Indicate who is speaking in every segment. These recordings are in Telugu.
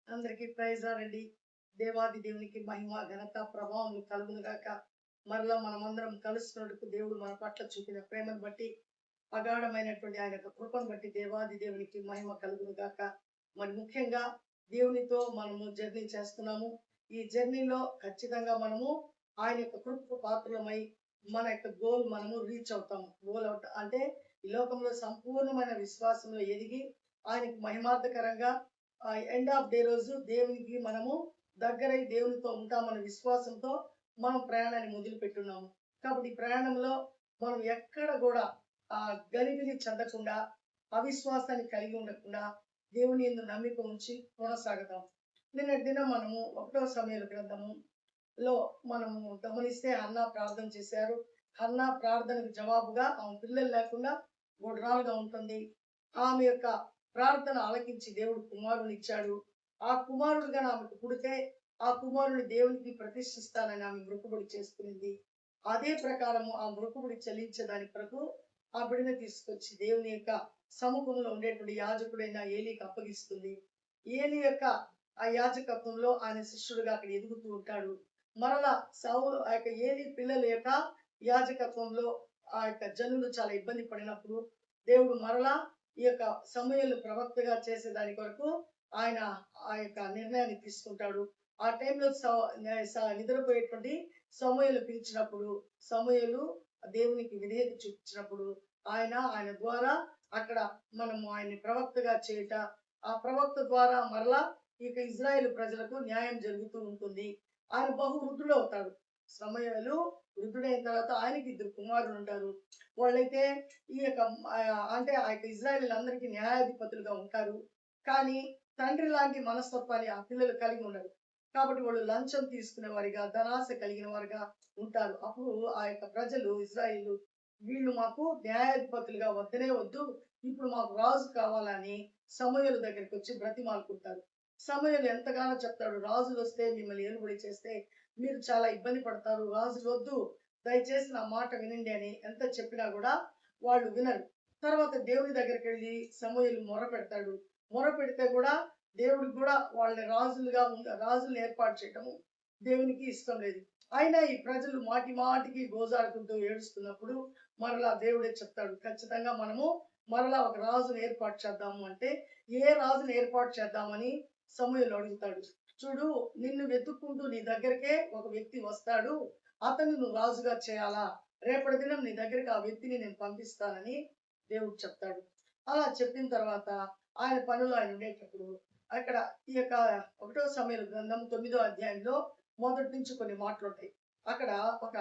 Speaker 1: అందరికీ ప్రైజ్ రండి. దేవాది దేవునికి మహిమ ఘనత ప్రభావం కలుగును గాక. మరలా మనమందరం కలుస్తున్నట్టుకు దేవుడు మన పట్ల చూపిన ప్రేమను బట్టి అగాఢమైనటువంటి ఆయన యొక్క కృపను బట్టి దేవాది దేవునికి మహిమ కలుగును గాక. మరి ముఖ్యంగా దేవునితో మనము జర్నీ చేస్తున్నాము. ఈ జర్నీలో ఖచ్చితంగా మనము ఆయన యొక్క కృపకు పాత్రలమై మన యొక్క గోల్ మనము రీచ్ అవుతాము. గోల్ అవుట్ అంటే ఈ లోకంలో సంపూర్ణమైన విశ్వాసంలో ఎదిగి ఆయనకు మహిమార్థకరంగా ఎండ్ ఆఫ్ డే రోజు దేవునికి మనము దగ్గరై దేవునితో ఉంటామన్న విశ్వాసంతో మనం ప్రయాణాన్ని మొదలు పెట్టున్నాము. కాబట్టి ఈ ప్రయాణంలో మనం ఎక్కడ కూడా గలిబిలి చెందకుండా, అవిశ్వాసాన్ని కలిగి ఉండకుండా దేవుని యందు నమ్మిక ఉంచి కొనసాగుతాం. నిన్నటి దినం మనము 1వ సమూయేలు గ్రంథములో మనము గమనిస్తే హన్నా ప్రార్థన చేశారు. హన్నా ప్రార్థనకు జవాబుగా ఆమె పిల్లలు లేకుండా గొడ్రాలుగా ఉంటుంది. ఆమె యొక్క ప్రార్థన ఆలకించి దేవుడు కుమారుని ఇచ్చాడు. ఆ కుమారుడుగా ఆమెకు పుడితే ఆ కుమారుని దేవునికి ప్రతిష్ఠిస్తానని ఆమె మృక్కుబడి చేసుకునింది. అదే ప్రకారము ఆ మృక్కుబడి చెల్లించేదాని కొరకు ఆ బిడ్డను తీసుకొచ్చి దేవుని యొక్క సముఖంలో ఉండేటువంటి యాజకుడైన ఏలీకి అప్పగిస్తుంది. ఏలీ యొక్క ఆ యాజకత్వంలో ఆయన శిష్యుడుగా అక్కడ ఎదుగుతూ ఉంటాడు. మరలా సౌలు ఆ యొక్క ఏలీ పిల్లల యొక్క యాజకత్వంలో ఆ యొక్క జనులు చాలా ఇబ్బంది పడినప్పుడు దేవుడు మరలా ఈ యొక్క సమూయేలు ప్రవక్తగా చేసేదాని కొరకు ఆయన ఆ యొక్క నిర్ణయాన్ని తీసుకుంటాడు. ఆ టైంలో నిద్రపోయేటువంటి సమూయేలు పిలిచినప్పుడు సమూయేలు దేవునికి విధేయత చూపించినప్పుడు ఆయన ద్వారా అక్కడ మనము ఆయన్ని ప్రవక్తగా చేయట, ఆ ప్రవక్త ద్వారా మరలా ఇక ఇజ్రాయేల్ ప్రజలకు న్యాయం జరుగుతూ ఉంటుంది. ఆయన బహు వృద్ధుడు అవుతాడు. సమూయేలు వృద్ధుడైన తర్వాత ఆయనకి 2 కుమారులు ఉంటారు. వాళ్ళైతే ఈ యొక్క అంటే ఆ యొక్క ఇజ్రాయేల్ అందరికీ న్యాయాధిపతులుగా ఉంటారు. కానీ తండ్రి లాంటి మనస్తత్వాన్ని ఆ పిల్లలు కలిగి ఉండరు. కాబట్టి వాళ్ళు లంచం తీసుకునే వారిగా, ధనాశ కలిగిన వారిగా ఉంటారు. అప్పుడు ఆ యొక్క ప్రజలు ఇజ్రాయేలు వీళ్ళు మాకు న్యాయాధిపతులుగా వద్దనే వద్దు, ఇప్పుడు మాకు రాజు కావాలని సమూయేలు దగ్గరికి వచ్చి బ్రతిమాలుకుంటారు. సమూయేలు ఎంతగానో చెప్తాడు, రాజులు వస్తే మిమ్మల్ని ఏలుబడి చేస్తే మీరు చాలా ఇబ్బంది పడతారు, రాజులు వద్దు, దయచేసి నా మాట వినండి అని ఎంత చెప్పినా కూడా వాళ్ళు వినరు. తర్వాత దేవుని దగ్గరికి వెళ్ళి సమూయేలు మొర పెడతాడు. మొర పెడితే కూడా దేవుడికి కూడా వాళ్ళని రాజులను ఏర్పాటు చేయటము దేవునికి ఇష్టం లేదు. అయినా ఈ ప్రజలు మాటి మాటికి గోజాడుకుంటూ ఏడుస్తున్నప్పుడు మరలా దేవుడే చెప్తాడు, ఖచ్చితంగా మనము మరలా ఒక రాజును ఏర్పాటు చేద్దాము అంటే ఏ రాజును ఏర్పాటు చేద్దామని సమూయేలు అడుగుతాడు. చూడు, నిన్ను వెతుక్కుంటూ నీ దగ్గరకే ఒక వ్యక్తి వస్తాడు, అతన్ని నువ్వు రాజుగా చేయాలా, రేపటి దినం నీ దగ్గరికి ఆ వ్యక్తిని నేను పంపిస్తానని దేవుడు చెప్తాడు. అలా చెప్పిన తర్వాత ఆయన పనులు ఆయన ఉండేటప్పుడు అక్కడ ఈ యొక్క 1వ సమూయేలు గ్రంథం 9వ అధ్యాయంలో మొదటి నుంచి కొన్ని మాటలు ఉంటాయి. అక్కడ ఒక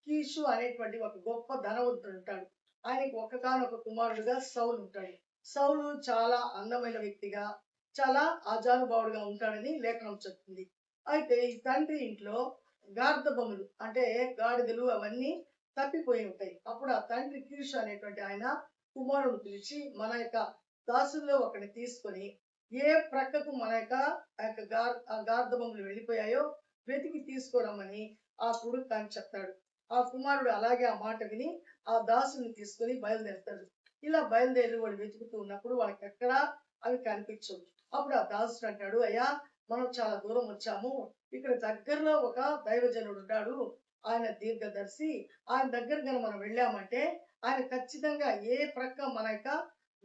Speaker 1: కీషు అనేటువంటి ఒక గొప్ప ధనవంతుడు ఉంటాడు. ఆయనకి ఒక్కగానొక కుమారుడుగా సౌలు ఉంటాడు. సౌలు చాలా అందమైన వ్యక్తిగా, చాలా ఆజానుభావుడుగా ఉంటాడని లేఖనం చెప్తుంది. అయితే ఈ తండ్రి ఇంట్లో గార్ధబొమ్మలు అంటే గాడిదలు అవన్నీ తప్పిపోయి ఉంటాయి. అప్పుడు ఆ తండ్రి కీషు అనేటువంటి ఆయన కుమారుడు పిలిచి మన యొక్క దాసుల్లో ఒకరిని తీసుకొని ఏ ప్రక్కకు మన యొక్క గార్ధబొమ్మలు వెళ్ళిపోయాయో వెతికి తీసుకురమ్మని ఆ కొడుకు అని చెప్తాడు. ఆ కుమారుడు అలాగే ఆ మాట విని ఆ దాసుని తీసుకొని బయలుదేరుతాడు. ఇలా బయలుదేరి వాళ్ళు వెతుకుతూ ఉన్నప్పుడు వాళ్ళకి ఎక్కడా అవి కనిపించవు. అప్పుడు ఆ దాసుడు అంటాడు, అయ్యా మనం చాలా దూరం వచ్చాము, ఇక్కడ దగ్గరలో ఒక దైవజనుడు ఉంటాడు, ఆయన దీర్ఘదర్శి, ఆయన దగ్గర కనుక మనం వెళ్ళామంటే ఆయన ఖచ్చితంగా ఏ ప్రక్క మన యొక్క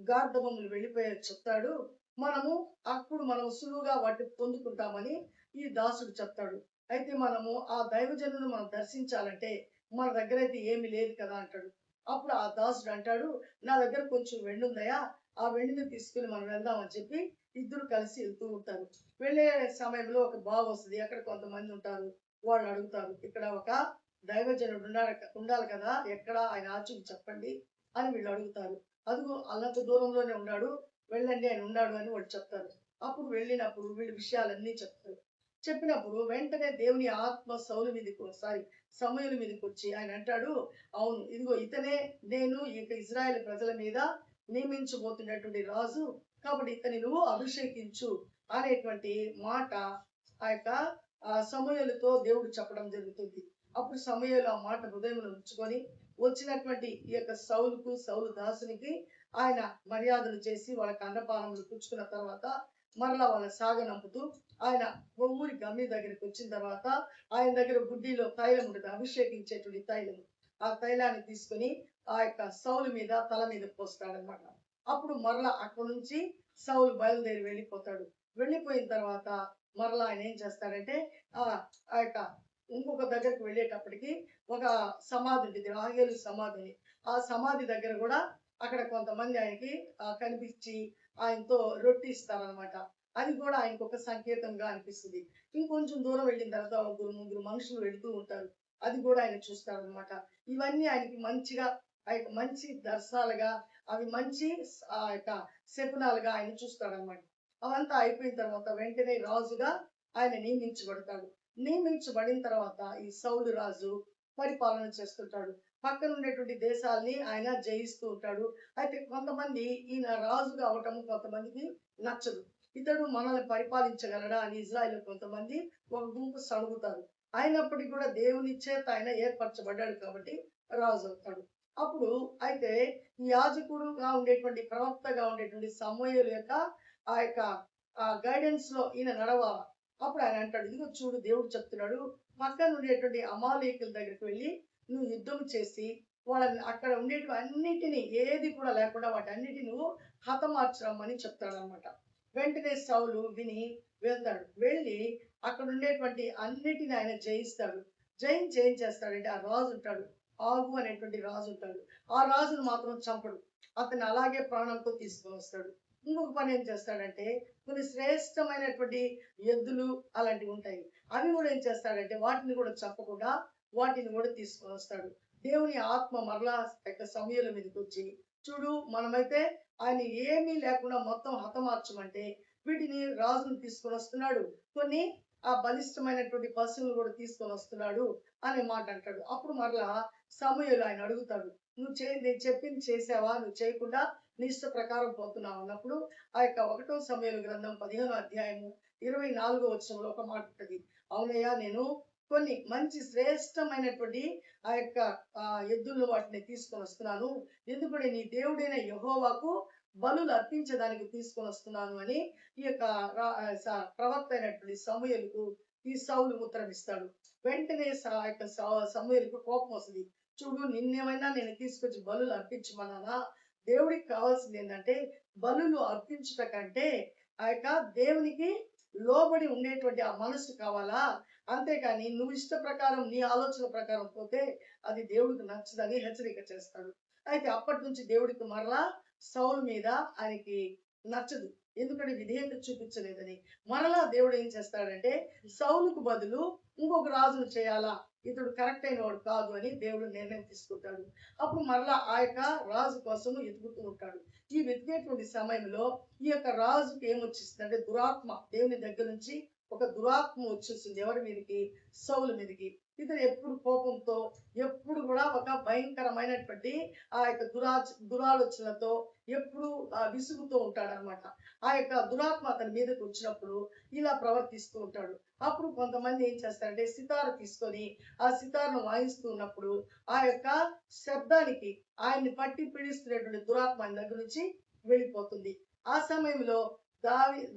Speaker 1: గార్ధబొమ్మలు వెళ్ళిపోయారు చెప్తాడు, అప్పుడు మనం సులువుగా వాటిని పొందుకుంటామని ఈ దాసుడు చెప్తాడు. అయితే మనము ఆ దైవజనులను మనం దర్శించాలంటే మన దగ్గర అయితే ఏమీ లేదు కదా అంటాడు. అప్పుడు ఆ దాసుడు అంటాడు, నా దగ్గర కొంచెం వెండి ఉందయా, ఆ వెండిని తీసుకుని మనం వెళ్దామని చెప్పి ఇద్దరు కలిసి వెళ్తూ ఉంటారు. వెళ్ళే సమయంలో ఒక బావి వస్తుంది, అక్కడ కొంతమంది ఉంటారు. వాళ్ళు అడుగుతారు, ఇక్కడ ఒక దైవజనుడు ఉండాలి కదా, ఎక్కడ ఆయన ఆచూకి చెప్పండి అని వీళ్ళు అడుగుతారు. అదుగు అల్లంత దూరంలోనే ఉన్నాడు, వెళ్ళండి ఆయన ఉన్నాడు అని వాళ్ళు చెప్తారు. అప్పుడు వెళ్ళినప్పుడు వీళ్ళు విషయాలన్నీ చెప్తారు. చెప్పినప్పుడు వెంటనే దేవుని ఆత్మ సమూయేలు మీదకి వచ్చి ఆయన అంటాడు, అవును ఇదిగో ఇతనే నేను ఇక ఇజ్రాయేల్ ప్రజల మీద నియమించబోతున్నటువంటి రాజు, కాబట్టి ఇతని నువ్వు అభిషేకించు అనేటువంటి మాట ఆ యొక్క సమూయేలుతో దేవుడు చెప్పడం జరుగుతుంది. అప్పుడు సమూయేలు ఆ మాట హృదయంలో ఉంచుకొని వచ్చినటువంటి ఈ యొక్క సౌలు దాసునికి ఆయన మర్యాదలు చేసి వాళ్ళకి అన్నపానములు పుచ్చుకున్న తర్వాత మరలా వాళ్ళ సాగనంపుతూ ఆయన ఊరి గమ్య దగ్గరికి వచ్చిన తర్వాత ఆయన దగ్గర గుడ్డిలో తైలం ఉంటుంది, అభిషేకించేటువంటి తైలం. ఆ తైలాన్ని తీసుకొని ఆ యొక్క సౌలు మీద తల మీద పోస్తాడనమాట. అప్పుడు మరలా అక్కడి నుంచి సౌలు బయలుదేరి వెళ్ళిపోతాడు. వెళ్ళిపోయిన తర్వాత మరలా ఆయన ఏం చేస్తాడంటే ఆ ఆ యొక్క ఇంకొక దగ్గరికి వెళ్ళేటప్పటికి ఒక సమాధి ఉంటుంది, రాహేలు సమాధిని. ఆ సమాధి దగ్గర కూడా అక్కడ కొంతమంది ఆయనకి కనిపించి ఆయనతో రొట్టి ఇస్తారనమాట. అది కూడా ఆయనకు ఒక సంకేతంగా అనిపిస్తుంది. ఇంకొంచెం దూరం వెళ్ళిన తర్వాత ముగ్గురు మనుషులు వెళుతూ ఉంటారు. అది కూడా ఆయన చూస్తారనమాట. ఇవన్నీ ఆయనకి మంచిగా ఆ యొక్క మంచి దర్శనాలుగా, అవి మంచి ఆ యొక్క శకునాలుగా ఆయన చూస్తాడనమాట. అవంతా అయిపోయిన తర్వాత వెంటనే రాజుగా ఆయన నియమించబడతాడు. నియమించబడిన తర్వాత ఈ సౌలు రాజు పరిపాలన చేస్తుంటాడు. పక్కన ఉండేటువంటి దేశాల్ని ఆయన జయిస్తూ ఉంటాడు. అయితే కొంతమంది ఈయన రాజుగా అవటం కొంతమందికి నచ్చదు. ఇతడు మనల్ని పరిపాలించగలడా అని ఇజ్రాయెల్ కొంతమంది ఒక గుంపు సడుగుతారు. అయినప్పటికీ కూడా దేవుని చేత ఆయన ఏర్పరచబడ్డాడు కాబట్టి రాజు అవుతాడు. అప్పుడు అయితే ఈ యాజకుడుగా ఉండేటువంటి ప్రవక్తగా ఉండేటువంటి సమూయేలు యొక్క ఆ యొక్క గైడెన్స్ లో ఈయన నడవాల. అప్పుడు ఆయన అంటాడు, ఇదిగో చూడు దేవుడు చెప్తున్నాడు, పక్కన ఉండేటువంటి అమాలేకుల దగ్గరికి వెళ్ళి నువ్వు యుద్ధం చేసి వాళ్ళని అక్కడ ఉండేటివి అన్నిటినీ ఏది కూడా లేకుండా వాటి అన్నిటిని నువ్వు హతమార్చమని చెప్తాడు అనమాట. వెంటనే సౌలు విని వెళ్తాడు. వెళ్ళి అక్కడ ఉండేటువంటి అన్నిటిని ఆయన జయిస్తాడు. జయించి ఏం చేస్తాడంటే ఆ రాజు ఉంటాడు, ఆగు అనేటువంటి రాజు ఉంటాడు. ఆ రాజును మాత్రం చంపడు, అతన్ని అలాగే ప్రాణంతో తీసుకొని వస్తాడు. ఇంకొక పని ఏం చేస్తాడంటే కొన్ని శ్రేష్టమైనటువంటి ఎద్దులు అలాంటివి ఉంటాయి, అవి కూడా ఏం చేస్తాడంటే వాటిని కూడా చంపకుండా వాటిని కూడా తీసుకొని వస్తాడు. దేవుని ఆత్మ మరలా సమయాల మీదకి వచ్చి, చూడు మనమైతే ఆయన ఏమీ లేకుండా మొత్తం హతమార్చమంటే వీటిని రాజును తీసుకొని వస్తున్నాడు, కొన్ని ఆ బలిష్టమైనటువంటి పశువులు కూడా తీసుకొని వస్తున్నాడు అనే మాట అంటాడు. అప్పుడు మరలా సమూయేలు ఆయన అడుగుతాడు, నేను చెప్పింది చేసావా, నువ్వు చేయకుండా నీ ఇష్ట ప్రకారం పోతున్నావు అన్నప్పుడు ఆ యొక్క 1 సమూయేలు గ్రంథం 15వ అధ్యాయము 24వ వచనంలో ఒక మాట ఉంటుంది, అవునయ్యా నేను కొన్ని మంచి శ్రేష్టమైనటువంటి ఆ యొక్క ఎద్దులను వాటిని తీసుకొని వస్తున్నాను, ఎందుకంటే నీ దేవుడైన యెహోవాకు బలులు అర్పించడానికి తీసుకొని వస్తున్నాను అని ఈ యొక్క ప్రవక్త అయినటువంటి సమూయేలుకు ఈ సౌలు ఉత్తరం ఇస్తాడు. వెంటనే ఆ యొక్క సమూయేలుకు కోపం వస్తుంది. చూడు, నిన్నేమైనా నేను తీసుకొచ్చి బలులు అర్పించమన్నానా? దేవుడికి కావాల్సింది ఏంటంటే బలులు అర్పించుట కంటే ఆ యొక్క దేవునికి లోబడి ఉండేటువంటి ఆ మనసు కావాలా, అంతేకాని నువ్వు ఇష్ట ప్రకారం నీ ఆలోచన ప్రకారం పోతే అది దేవుడికి నచ్చదని హెచ్చరిక చేస్తాడు. అయితే అప్పటి నుంచి దేవుడికి మరలా సౌలు మీద ఆయనకి నచ్చదు, ఎందుకంటే విధేయత చూపించలేదని. మరలా దేవుడు ఏం చేస్తాడంటే సౌలుకు బదులు ఇంకొక రాజును చేయాలా, ఇతడు కరెక్ట్ అయిన వాడు కాదు అని దేవుడు నిర్ణయం తీసుకుంటాడు. అప్పుడు మరలా ఆ యొక్క రాజు కోసం ఎదుగుతూ ఉంటాడు. ఈ వెతికేటువంటి సమయంలో ఈ యొక్క రాజుకి ఏమొచ్చేసింది అంటే దురాత్మ, దేవుని దగ్గర నుంచి ఒక దురాత్మ వచ్చేసింది. ఎవరి మీదకి? సౌలు మీదకి. ఇతను ఎప్పుడు కోపంతో, ఎప్పుడు కూడా ఒక భయంకరమైనటువంటి ఆ యొక్క దురాలోచనలతో ఎప్పుడు విసుగుతూ ఉంటాడనమాట. ఆ యొక్క దురాత్మ అతని మీదకి వచ్చినప్పుడు ఇలా ప్రవర్తిస్తూ ఉంటాడు. అప్పుడు కొంతమంది ఏం చేస్తారంటే సితారు తీసుకొని ఆ సితారును వాయిస్తూ ఉన్నప్పుడు ఆ యొక్క శబ్దానికి ఆయన్ని పట్టి పీడిస్తున్నటువంటి దురాత్మ ఆయన దగ్గర నుంచి వెళ్ళిపోతుంది. ఆ సమయంలో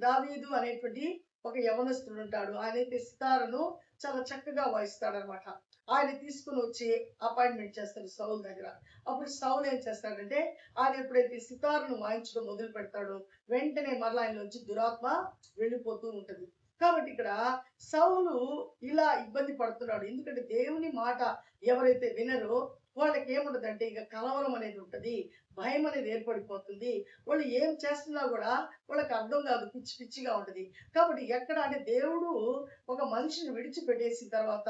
Speaker 1: దావీదు అనేటువంటి ఒక యవనస్తుడు ఉంటాడు. ఆయనైతే సితారును చాలా చక్కగా వాయిస్తాడనమాట. ఆయన తీసుకుని వచ్చి అపాయింట్మెంట్ చేస్తాడు సౌల్ దగ్గర. అప్పుడు సౌల్ ఏం చేస్తాడంటే ఆయన ఎప్పుడైతే సితారును వాయించడం మొదలు పెడతాడో వెంటనే మరలా ఆయన నుంచి దురాత్మ వెళ్ళిపోతూ ఉంటుంది. కాబట్టి ఇక్కడ సౌలు ఇలా ఇబ్బంది పడుతున్నాడు, ఎందుకంటే దేవుని మాట ఎవరైతే వినరో వాళ్ళకి ఏముంటదంటే ఇక కలవరం అనేది ఉంటది, భయం అనేది ఏర్పడిపోతుంది. వాళ్ళు ఏం చేస్తున్నా కూడా వాళ్ళకి అర్థం కాదు, పిచ్చి పిచ్చిగా ఉంటది. కాబట్టి ఎక్కడ అంటే దేవుడు ఒక మనిషిని విడిచిపెట్టేసిన తర్వాత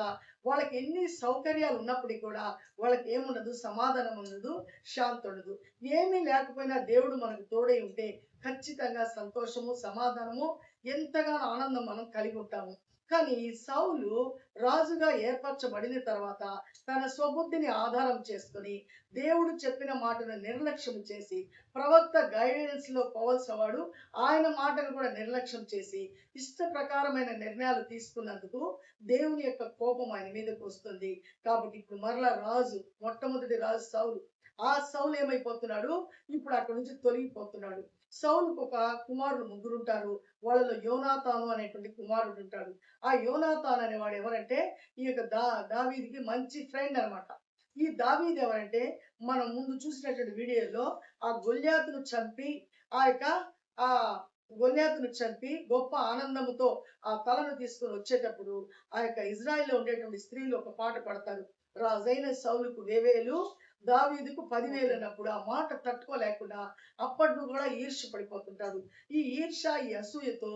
Speaker 1: వాళ్ళకి ఎన్ని సౌకర్యాలు ఉన్నప్పటికీ కూడా వాళ్ళకి ఏముండదు, సమాధానం ఉండదు, శాంతి ఉండదు. ఏమీ లేకపోయినా దేవుడు మనకు తోడై ఉంటే ఖచ్చితంగా సంతోషము, సమాధానము, ఎంతగానో ఆనందం మనం కలిగి ఉంటాము. కానీ సౌలు రాజుగా ఏర్పరచబడిన తర్వాత తన స్వబుద్ధిని ఆధారం చేసుకొని దేవుడు చెప్పిన మాటను నిర్లక్ష్యం చేసి ప్రవక్త గైడెన్స్ లో పోవాల్సిన వాడు ఆయన మాటను కూడా నిర్లక్ష్యం చేసి ఇష్ట ప్రకారమైన నిర్ణయాలు తీసుకున్నందుకు దేవుని యొక్క కోపం ఆయన మీదకు వస్తుంది. కాబట్టి ఇప్పుడు మరలా రాజు, మొట్టమొదటి రాజు సౌలు, ఆ సౌలు ఏమైపోతున్నాడు, ఇప్పుడు అక్కడి నుంచి తొలగిపోతున్నాడు. సౌలుకు ఒక కుమారుడు ముగ్గురు ఉంటారు. వాళ్ళలో యోనాతాను అనేటువంటి కుమారుడు ఉంటాడు. ఆ యోనాతాన్ అనేవాడు ఎవరంటే ఈ యొక్క దావీదుకి మంచి ఫ్రెండ్ అన్నమాట. ఈ దావీదు ఎవరంటే మనం ముందు చూసినటువంటి వీడియోలో ఆ గొల్యాతును చంపి ఆ యొక్క ఆ గొల్యాతును చంపి గొప్ప ఆనందముతో ఆ తలను తీసుకొని వచ్చేటప్పుడు ఆ యొక్క ఇజ్రాయెల్లో ఉండేటువంటి స్త్రీలు ఒక పాట పడతారు. రాజైన సౌలుకు వేవేలు, దావీదుకు 10,000 అన్నప్పుడు ఆ మాట తట్టుకోలేకుండా అప్పటి నుండి కూడా ఈర్ష్య పడిపోతుంటారు. ఈ ఈర్ష్య, ఈ అసూయతో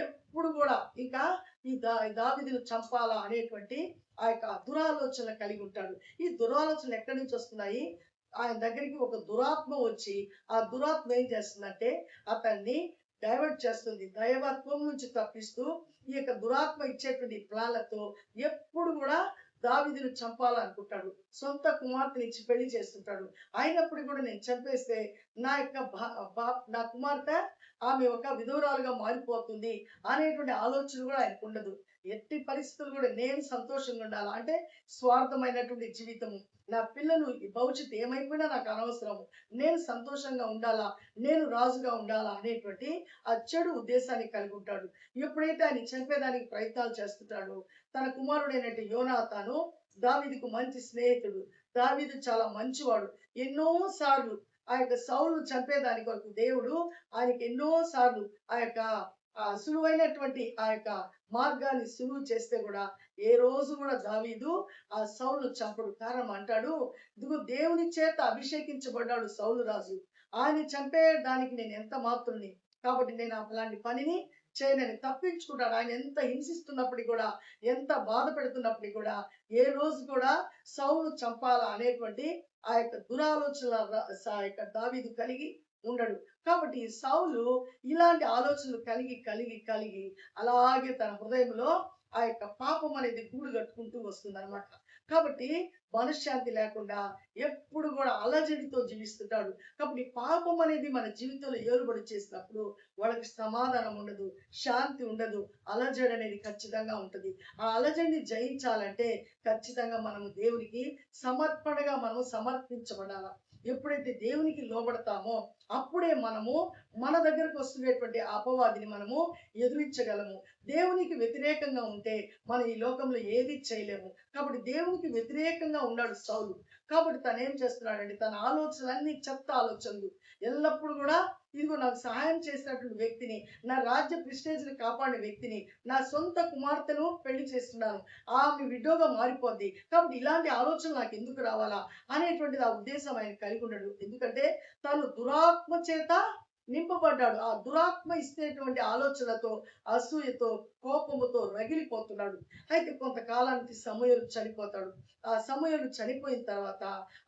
Speaker 1: ఎప్పుడు కూడా ఇంకా ఈ దావీదును చంపాలా అనేటువంటి ఆ యొక్క దురాలోచన కలిగి ఉంటాడు. ఈ దురాలోచనలు ఎక్కడి నుంచి వస్తున్నాయి? ఆయన దగ్గరికి ఒక దురాత్మ వచ్చి ఆ దురాత్మ ఏం చేస్తుందంటే అతన్ని డైవర్ట్ చేస్తుంది. దైవత్వం నుంచి తప్పిస్తూ ఈ యొక్క దురాత్మ ఇచ్చేటువంటి ప్లాన్లతో ఎప్పుడు కూడా దావీదును చంపాలనుకుంటాడు. సొంత కుమార్తెని ఇచ్చి పెళ్లి చేస్తుంటాడు. అయినప్పుడు కూడా నేను చంపేస్తే నా యొక్క నా కుమార్తె ఆమె ఒక విధవరాలుగా మారిపోతుంది అనేటువంటి ఆలోచన కూడా ఆయనకు ఉండదు. ఎట్టి పరిస్థితులు కూడా నేను సంతోషంగా ఉండాలా అంటే స్వార్థమైనటువంటి జీవితము. నా పిల్లలు ఈ భవిష్యత్తు ఏమైపోయినా నాకు అనవసరము. నేను సంతోషంగా ఉండాలా, నేను రాజుగా ఉండాలా అనేటువంటి ఆ చెడు ఉద్దేశాన్ని కలిగి ఉంటాడు. ఎప్పుడైతే ఆయన చంపేదానికి ప్రయత్నాలు చేస్తుంటాడో తన కుమారుడైనటువంటి యోనాతాను దావీదుకు మంచి స్నేహితుడు. దావీదు చాలా మంచివాడు. ఎన్నో సార్లు ఆ యొక్క సౌలు చంపేదాని కొరకు దేవుడు ఆయనకి ఎన్నో సార్లు ఆ యొక్క సులువైనటువంటి ఆ యొక్క మార్గాన్ని సులువు చేస్తే కూడా ఏ రోజు కూడా దావీదు ఆ సౌలు చంపడు. కారణం అంటాడు, ఇదిగో దేవుని చేత అభిషేకించబడ్డాడు సౌలు రాజు, ఆయన చంపేయడానికి నేను ఎంత మాత్రుని, కాబట్టి నేను అలాంటి పనిని చేయనని తప్పించుకుంటాడు. ఆయన ఎంత హింసిస్తున్నప్పటికీ కూడా, ఎంత బాధ పెడుతున్నప్పటికీ కూడా ఏ రోజు కూడా సౌలు చంపాలా అనేటువంటి ఆ యొక్క దురాలోచన ఆ యొక్క దావీదు కలిగి ఉండడు. కాబట్టి సౌలు ఇలాంటి ఆలోచనలు కలిగి కలిగి కలిగి అలాగే తన హృదయంలో ఆ యొక్క పాపం అనేది గూడు కట్టుకుంటూ వస్తుంది అనమాట. కాబట్టి మనశ్శాంతి లేకుండా ఎప్పుడు కూడా అలజడితో జీవిస్తుంటాడు. కాబట్టి పాపం అనేది మన జీవితంలో ఏలుబడి చేసినప్పుడు వాళ్ళకి సమాధానం ఉండదు, శాంతి ఉండదు, అలజడి అనేది ఖచ్చితంగా ఉంటుంది. ఆ అలజడిని జయించాలంటే ఖచ్చితంగా మనము దేవునికి సమర్పణగా మనము సమర్పించబడాల. ఎప్పుడైతే దేవునికి లోబడతామో అప్పుడే మనము మన దగ్గరకు వస్తున్నటువంటి అపవాదిని మనము ఎదురించగలము. దేవునికి వ్యతిరేకంగా ఉంటే మనం ఈ లోకంలో ఏది చేయలేము. కాబట్టి దేవునికి వ్యతిరేకంగా ఉన్నాడు సౌలు. కాబట్టి తను ఏం చేస్తున్నాడంటే తన ఆలోచనలన్నీ చెత్త ఆలోచనలు. ఎల్లప్పుడు కూడా ఇదిగో నాకు సహాయం చేసినటువంటి వ్యక్తిని, నా రాజ్య ప్రెస్టేజ్ని కాపాడిన వ్యక్తిని, నా సొంత కుమార్తెను పెళ్లి చేస్తున్నాను, ఆమె విడోగా మారిపోద్ది, కాబట్టి ఇలాంటి ఆలోచనలు నాకు ఎందుకు రావాలా అనేటువంటిది ఆ ఉద్దేశం ఆయన కలిగి ఉండడు. ఎందుకంటే తను దురాత్మ చేత నింపబడ్డాడు. ఆ దురాత్మ ఇస్తేటువంటి ఆలోచనలతో, అసూయతో, కోపముతో రగిలిపోతున్నాడు. అయితే కొంతకాలానికి సమూయేలు చనిపోతాడు. ఆ సమూయేలు చనిపోయిన తర్వాత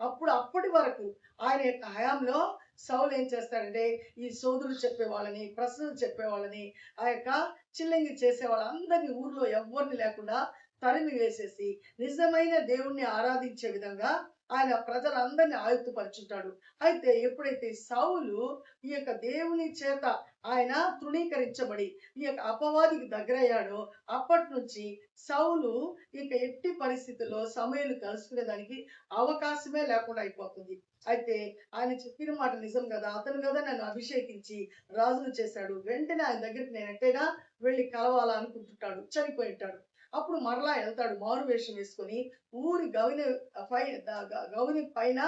Speaker 1: అప్పటి వరకు ఆయన యొక్క హయాంలో సౌలు ఏం చేస్తాడంటే ఈ సోదులు చెప్పేవాళ్ళని, ప్రశ్నలు చెప్పేవాళ్ళని, ఆ యొక్క చిల్లంగి చేసే వాళ్ళందరినీ ఊర్లో ఎవ్వరిని లేకుండా తరిమి వేసేసి నిజమైన దేవుణ్ణి ఆరాధించే విధంగా ఆయన ప్రజలందరినీ ఆయుక్తపరుచుంటాడు. అయితే ఎప్పుడైతే సౌలు ఈ యొక్క దేవుని చేత ఆయన తృణీకరించబడి ఈ యొక్క అపవాదికి దగ్గరయ్యాడో అప్పటి నుంచి సౌలు ఇక ఎట్టి పరిస్థితుల్లో సమూయేలు కలుసుకునేదానికి అవకాశమే లేకుండా అయిపోతుంది. అయితే ఆయన చెప్పిన మాట నిజం కదా, అతను కదా నన్ను అభిషేకించి రాజును చేశాడు, వెంటనే ఆయన దగ్గరికి నేను ఎట్టైనా వెళ్ళి కలవాలా అనుకుంటుంటాడు. చనిపోయి ఉంటాడు. అప్పుడు మరలా వెళ్తాడు మారు వేషం వేసుకొని. ఊరి గౌని పైన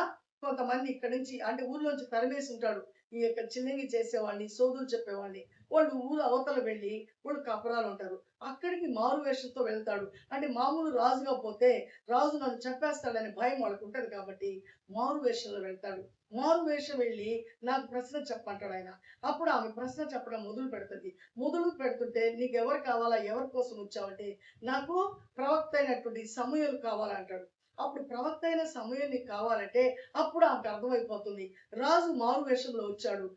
Speaker 1: కొంతమంది ఇక్కడ నుంచి అంటే ఊర్లోంచి తరిమేసి ఉంటాడు ఈ యొక్క చిల్లింగి చేసేవాడిని, సోదులు చెప్పేవాడిని. వాళ్ళు ఊరు అవతల వెళ్ళి వాళ్ళు కపరాలు ఉంటారు, అక్కడికి మారు వేషంతో వెళ్తాడు. అంటే మామూలు రాజుగా పోతే రాజు నన్ను చంపేస్తాడని భయం వాళ్ళకు ఉంటది కాబట్టి మారు వేషంలో వెళ్తాడు. మారు వేషం వెళ్ళి నాకు ప్రశ్న చెప్పంటాడు ఆయన. అప్పుడు ఆమె ప్రశ్న చెప్పడం మొదలు పెడుతుంటే నీకు ఎవరు కావాలా, ఎవరి కోసం వచ్చావంటే నాకు ప్రవక్త అయినటువంటి సమూయేలు కావాలంటాడు. అప్పుడు ప్రవక్త అయిన సమూయేలు కావాలంటే అప్పుడు ఆమెకు అర్థమైపోతుంది రాజు మారు వేషంలో వచ్చాడు,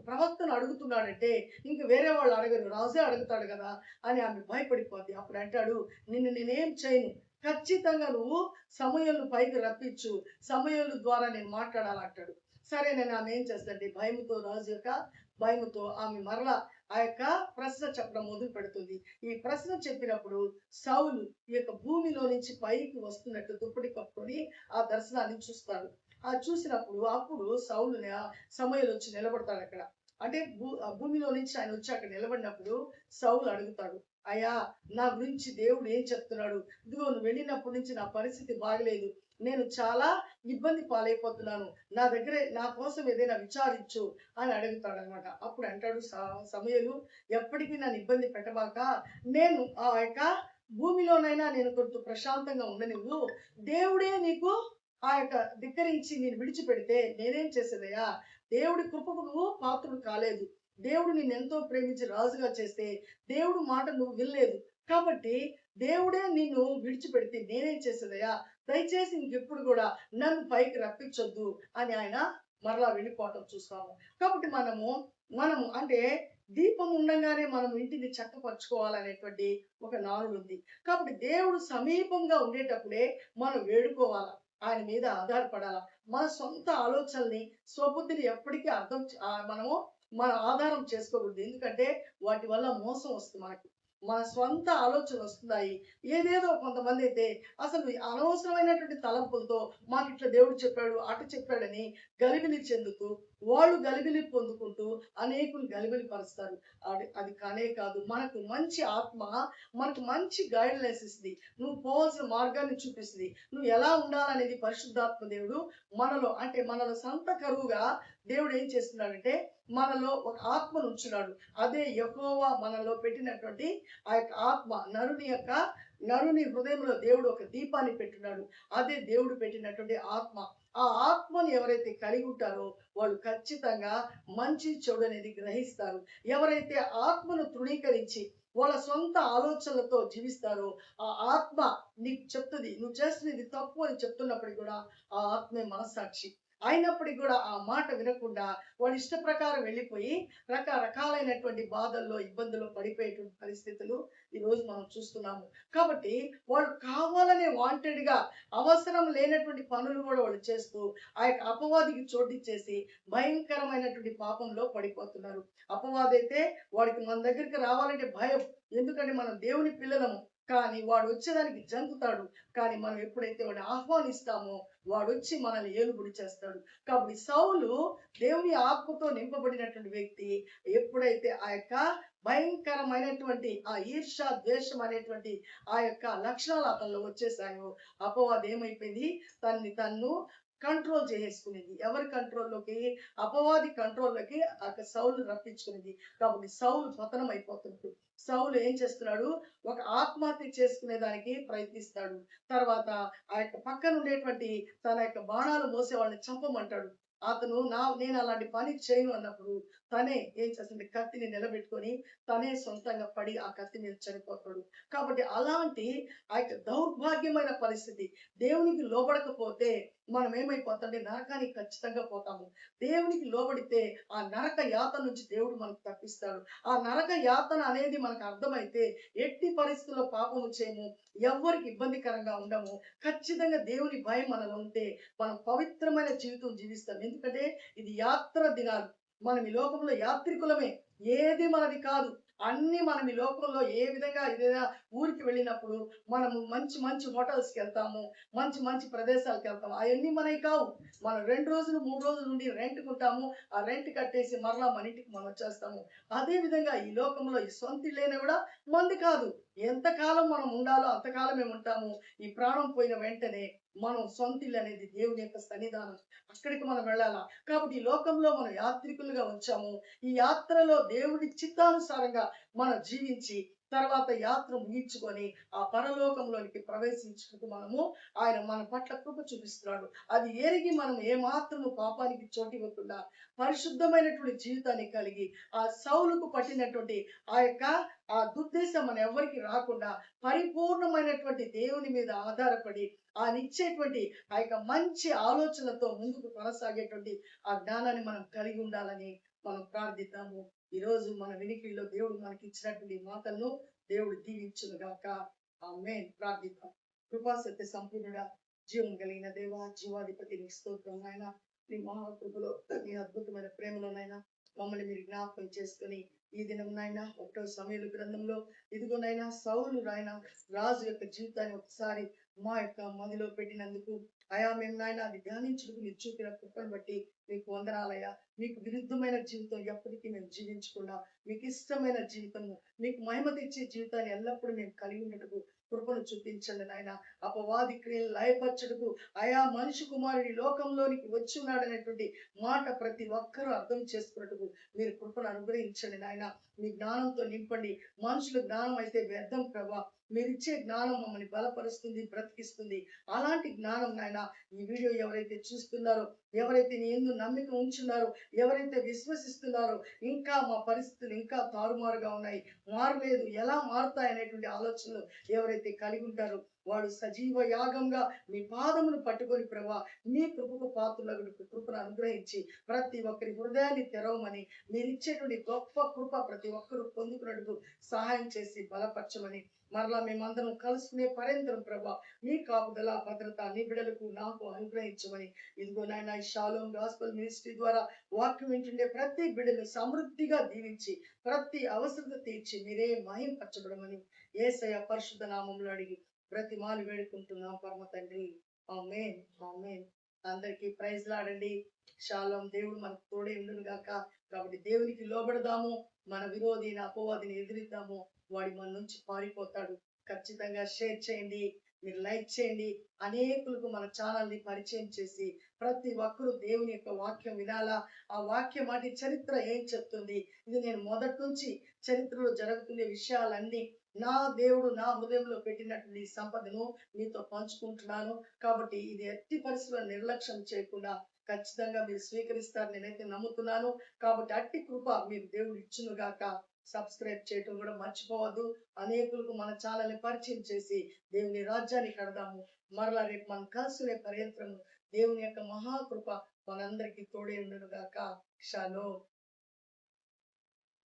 Speaker 1: ప్రవక్తను అడుగుతున్నాడంటే ఇంక వేరే వాళ్ళు అడగరు, రాజే అడుగుతాడు కదా అని ఆమె భయపడిపోద్ది. అప్పుడు అంటాడు, నిన్ను నేనేం చేయను, ఖచ్చితంగా నువ్వు సమూయేలు పైకి రప్పించు, సమూయేలు ద్వారా నేను మాట్లాడాలంటాడు. సరే నేను ఆమె ఏం చేస్తాంటే భయముతో, రాజు యొక్క భయముతో ఆమె మరలా ఆ యొక్క ప్రశ్న చెప్పడం మొదలు పెడుతుంది. ఈ ప్రశ్న చెప్పినప్పుడు సౌలు ఈ యొక్క భూమిలో నుంచి పైకి వస్తున్నట్టు దుప్పటి కప్పుకొని ఆ దర్శనాన్ని చూస్తాడు. ఆ చూసినప్పుడు అప్పుడు సమూయేలు వచ్చి నిలబడతాడు అక్కడ. అంటే భూమిలో నుంచి ఆయన వచ్చి అక్కడ నిలబడినప్పుడు సౌలు అడుగుతాడు, అయ్యా నా గురించి దేవుడు ఏం చెప్తున్నాడు, ఇదిగో నువ్వు వెళ్ళినప్పటి నుంచి నా పరిస్థితి బాగలేదు, నేను చాలా ఇబ్బంది పాలైపోతున్నాను, నా దగ్గరే నా కోసం ఏదైనా విచారించు అని అడుగుతాడు అనమాట. అప్పుడు అంటాడు సమూయేలు, ఎప్పటికీ నన్ను ఇబ్బంది పెట్టబాక, నేను ఆ యొక్క భూమిలోనైనా నేను కొంత ప్రశాంతంగా ఉండనివ్వు, దేవుడే నీకు ఆ యొక్క ధిక్కరించి నేను విడిచిపెడితే నేనేం చేసేదయ్యా, దేవుడి కృపకు నువ్వు పాత్రుడు కాలేదు, దేవుడు నిన్ను ఎంతో ప్రేమించి రాజుగా చేస్తే దేవుడు మాట నువ్వు వినలేదు, కాబట్టి దేవుడే నిన్ను విడిచిపెడితే నేనేం చేసేదయ్యా, దయచేసి ఇంకెప్పుడు కూడా నన్ను పైకి రప్పించొద్దు అని ఆయన మరలా వెళ్ళిపోవటం చూస్తాము. కాబట్టి మనము అంటే దీపం ఉండగానే మనం ఇంటిని చక్కపరచుకోవాలనేటువంటి ఒక నానుడు ఉంది. కాబట్టి దేవుడు సమీపంగా ఉండేటప్పుడే మనం వేడుకోవాలా, ఆయన మీద ఆధారపడాలా. మన సొంత ఆలోచనల్ని స్వబుద్ధిని ఎప్పటికీ మనము మన ఆధారం చేసుకోకూడదు. ఎందుకంటే వాటి వల్ల మోసం వస్తుంది మనకి. మన స్వంత ఆలోచనలు వస్తున్నాయి. ఏదేదో కొంతమంది అయితే అసలు అనవసరమైనటువంటి తలంపులతో మాకు ఇట్లా దేవుడు చెప్పాడు అటు చెప్పాడని గలిబిలి చెందుతూ వాళ్ళు గలిబిలి పొందుకుంటూ అనేకులు గలిబిలి పరుస్తారు. అది కానే కాదు. మనకు మంచి ఆత్మ మనకు మంచి గైడ్లైన్స్ ఇస్తుంది, నువ్వు పోవాల్సిన మార్గాన్ని చూపిస్తుంది, నువ్వు ఎలా ఉండాలనేది పరిశుద్ధాత్మ దేవుడు మనలో సంత కరువుగా దేవుడు ఏం చేస్తున్నాడంటే మనలో ఒక ఆత్మను ఉంచున్నాడు. అదే యెహోవా మనలో పెట్టినటువంటి ఆ యొక్క ఆత్మ. నరుని హృదయంలో దేవుడు ఒక దీపాన్ని పెట్టినాడు. అదే దేవుడు పెట్టినటువంటి ఆత్మ. ఆ ఆత్మను ఎవరైతే కలిగి ఉంటారో వాళ్ళు ఖచ్చితంగా మంచి చెడు అనేది గ్రహిస్తారు. ఎవరైతే ఆత్మను తృణీకరించి వాళ్ళ సొంత ఆలోచనలతో జీవిస్తారో ఆ ఆత్మ నీకు చెప్తుంది, నువ్వు చేస్తున్నది తప్పు అని చెప్తున్నప్పటికీ కూడా ఆ ఆత్మే మనస్సాక్షి అయినప్పటికీ కూడా ఆ మాట వినకుండా వాడి ఇష్ట ప్రకారం వెళ్ళిపోయి రకరకాలైనటువంటి బాధల్లో ఇబ్బందుల్లో పడిపోయేటువంటి పరిస్థితులు ఈ రోజు మనం చూస్తున్నాము. కాబట్టి వాళ్ళు కావాలనే వాంటెడ్ గా అవసరం లేనటువంటి పనులు కూడా వాళ్ళు చేస్తూ ఆ యొక్క అపవాదికి చోటిచ్చేసి భయంకరమైనటువంటి పాపంలో పడిపోతున్నారు. అపవాదైతే వాడికి మన దగ్గరికి రావాలంటే భయం, ఎందుకంటే మనం దేవుని పిల్లలము. కానీ వాడు వచ్చేదానికి జంకుతాడు. కానీ మనం ఎప్పుడైతే వాడిని ఆహ్వానిస్తామో వాడు వచ్చి మనల్ని ఏలుబడి చేస్తాడు. కాబట్టి సౌలు దేవుని ఆత్మతో నింపబడినటువంటి వ్యక్తి. ఎప్పుడైతే ఆ యొక్క భయంకరమైనటువంటి ఆ ఈర్ష ద్వేషం అనేటువంటి ఆ యొక్క లక్షణాలు అతనిలో వచ్చేసాయో అపవాది ఏమైపోయింది, తన్ను కంట్రోల్ చేసుకునేది. ఎవరి కంట్రోల్లోకి? అపవాది కంట్రోల్లోకి ఆ సౌలు రప్పించుకునేది. కాబట్టి సౌలు పతనం అయిపోతుంది. సౌలు ఏం చేస్తున్నాడు, ఒక ఆత్మహత్య చేసుకునే దానికి ప్రయత్నిస్తాడు. తర్వాత ఆ యొక్క పక్కన ఉండేటువంటి తన యొక్క బాణాలు మోసే వాళ్ళని చంపమంటాడు. అతను నేను అలాంటి పని చేయను అన్నప్పుడు తనే ఏం చేస్తుంది, కత్తిని నిలబెట్టుకొని తనే సొంతంగా పడి ఆ కత్తి మీద చనిపోతాడు. కాబట్టి అలాంటి ఆ యొక్క దౌర్భాగ్యమైన పరిస్థితి, దేవునికి లోబడకపోతే మనం ఏమైపోతామంటే నరకానికి ఖచ్చితంగా పోతాము. దేవునికి లోబడితే ఆ నరక యాతన నుంచి దేవుడు మనకు తప్పిస్తాడు. ఆ నరక యాతన అనేది మనకు అర్థమైతే ఎట్టి పరిస్థితుల్లో పాపము చేయము, ఎవరికి ఇబ్బందికరంగా ఉండము. ఖచ్చితంగా దేవుని భయం మనలో ఉంటే మనం పవిత్రమైన జీవితం జీవిస్తాం. ఎందుకంటే ఇది యాత్ర దినాలు. మనం ఈ లోకంలో యాత్రికులమే, ఏది మనది కాదు. అన్ని మనం ఈ లోకంలో ఏ విధంగా ఏదైనా ఊరికి వెళ్ళినప్పుడు మనము మంచి మంచి హోటల్స్కి వెళ్తాము, మంచి మంచి ప్రదేశాలకు వెళ్తాము. అవన్నీ మనవి కావు. మనం 2 రోజులు 3 రోజుల నుండి రెంట్ ఉంటాము. ఆ రెంట్ కట్టేసి మరలా మన ఇంటికి మనం వచ్చేస్తాము. అదే విధంగా ఈ లోకంలో ఈ సొంత ఇల్లైనా కూడా మంది కాదు. ఎంతకాలం మనం ఉండాలో అంతకాలం మేము ఉంటాము. ఈ ప్రాణం పోయిన వెంటనే మనం సొంత ఇల్లు అనేది దేవుని యొక్క సన్నిధానం, అక్కడికి మనం వెళ్ళాలా. కాబట్టి ఈ లోకంలో మనం యాత్రికులుగా వచ్చాము. ఈ యాత్రలో దేవుడి చిత్తానుసారంగా మనం జీవించి తర్వాత యాత్ర ముగించుకొని ఆ పరలోకంలోనికి ప్రవేశించుటకు ఆయన మన పట్ల కృప చూపిస్తున్నాడు. అది ఎరిగి మనం ఏమాత్రము పాపానికి చోటివ్వకుండా పరిశుద్ధమైనటువంటి జీవితాన్ని కలిగి ఆ సౌలుకు పట్టినటువంటి ఆ దుర్దేశం మన ఎవరికి రాకుండా పరిపూర్ణమైనటువంటి దేవుని మీద ఆధారపడి ఆయన ఇచ్చేటువంటి ఆ యొక్క మంచి ఆలోచనలతో ముందుకు కొనసాగేటువంటి ఆ జ్ఞానాన్ని మనం కలిగి ఉండాలని మనం ప్రార్థిద్దాము. ఈరోజు మన వినికిడిలో దేవుడు మనకి ఇచ్చినటువంటి మాటలను దేవుడు దీవించును గాక. ఆమేన్. ప్రార్థిద్దాం. కృపాసత్య సంపూర్ణుడా, జీవం కలిగిన దేవా, జీవాధిపతి నీ స్తోత్రం నాయన. నీ మహాకృపలో నీ అద్భుతమైన ప్రేమలోనైనా మమ్మల్ని మీరు జ్ఞాపకం చేసుకుని ఈ దినం నాయన 1వ సమూయేలు గ్రంథంలో ఇదిగోనైనా సౌలు నాయన రాజు యొక్క జీవితాన్ని ఒకసారి మా యొక్క మదిలో పెట్టినందుకు అయా మేము నాయన అది ధ్యానించుటకు మీరు చూపిన కృపను బట్టి మీకు వందనాలయ్యా. మీకు విరుద్ధమైన జీవితం ఎప్పటికీ మేము జీవించకుండా మీకు ఇష్టమైన జీవితము, మీకు మహిమ తెచ్చే జీవితాన్ని ఎల్లప్పుడూ మేము కలిగి ఉన్నట్టుకు కృపను చూపించండి నాయన. అపవాది క్రియలు లయపరచుటకు ఆయా మనిషి కుమారుడి లోకంలోనికి వచ్చి ఉన్నాడనేటువంటి మాట ప్రతి ఒక్కరూ అర్థం చేసుకున్నట్టుకు మీరు కృపను అనుగ్రహించండి నాయన. మీ జ్ఞానంతో నింపండి. మనుషుల జ్ఞానం అయితే వ్యర్థం ప్రభా. మీరు ఇచ్చే జ్ఞానం మమ్మల్ని బలపరుస్తుంది, బ్రతికిస్తుంది. అలాంటి జ్ఞానం నాయన ఈ వీడియో ఎవరైతే చూస్తున్నారో, ఎవరైతే నీ యందు నమ్మిక ఉంచున్నారో, ఎవరైతే విశ్వసిస్తున్నారో, ఇంకా మా పరిస్థితులు ఇంకా తారుమారుగా ఉన్నాయి, మారలేదు, ఎలా మారుతాయి అనేటువంటి ఆలోచనలు ఎవరైతే కలిగి ఉంటారో వాడు సజీవ యాగంగా మీ పాదమును పట్టుకొని ప్రభా మీ కృపకు పాత్రులకు కృపను అనుగ్రహించి ప్రతి ఒక్కరి హృదయాన్ని తెరవమని, మీరు ఇచ్చేటువంటి గొప్ప కృప ప్రతి ఒక్కరూ పొందుకున్నట్టు సహాయం చేసి బలపరచమని, మరలా మేమందరం కలుసుకునే పర్యంతరం ప్రభా మీ కాపుదల భద్రత నీ బిడ్డలకు నాకు అనుగ్రహించమని, ఇదిగో నాయన ఈ షాలోమ్ గాస్పెల్ మినిస్ట్రీ ద్వారా వాక్యం వింటుండే ప్రతి బిడ్డను సమృద్ధిగా దీవించి ప్రతి అవసరత తీర్చి మీరే మహింపరచబడమని యేసయ్య పరిశుద్ధ నామములో అడిగి బ్రతిమాలి వేడుకుంటున్నాం పరమ తండ్రి. ఆమేన్, ఆమేన్. అందరికీ ప్రైజ్ లాడండి. షాలోమ్. దేవుడు మనకు తోడే ఉండును గాక. కాబట్టి దేవునికి లోబడదాము, మన విరోధిని అపవాదిని ఎదిరిద్దాము, వాడి మన నుంచి పారిపోతాడు. ఖచ్చితంగా షేర్ చేయండి, మీరు లైక్ చేయండి. అనేకులకు మన ఛానల్ ని పరిచయం చేసి ప్రతి ఒక్కరూ దేవుని యొక్క వాక్యం వినాలా. ఆ వాక్యం మాట చరిత్ర ఏం చెప్తుంది, ఇది నేను మొదటి నుంచి చరిత్రలో జరుగుతున్న విషయాలన్నీ నా దేవుడు నా హృదయంలో పెట్టినటువంటి సంపదను మీతో పంచుకుంటున్నాను. కాబట్టి ఇది ఎట్టి పరిస్థితుల్లో నిర్లక్ష్యం చేయకుండా ఖచ్చితంగా మీరు స్వీకరిస్తారు నేనైతే నమ్ముతున్నాను. కాబట్టి అట్టి కృప మీరు దేవుడు ఇచ్చును గాక. సబ్స్క్రైబ్ చేయటం కూడా మర్చిపోవద్దు. అనేకులకు మన ఛానల్ ని పరిచయం చేసి దేవుని రాజ్యాన్ని కడదాము. మరలా రేపు మనం కలుసుకునే పర్యంతరం దేవుని యొక్క మహాకృప మనందరికీ తోడే ఉండును గాక. షాలోమ్.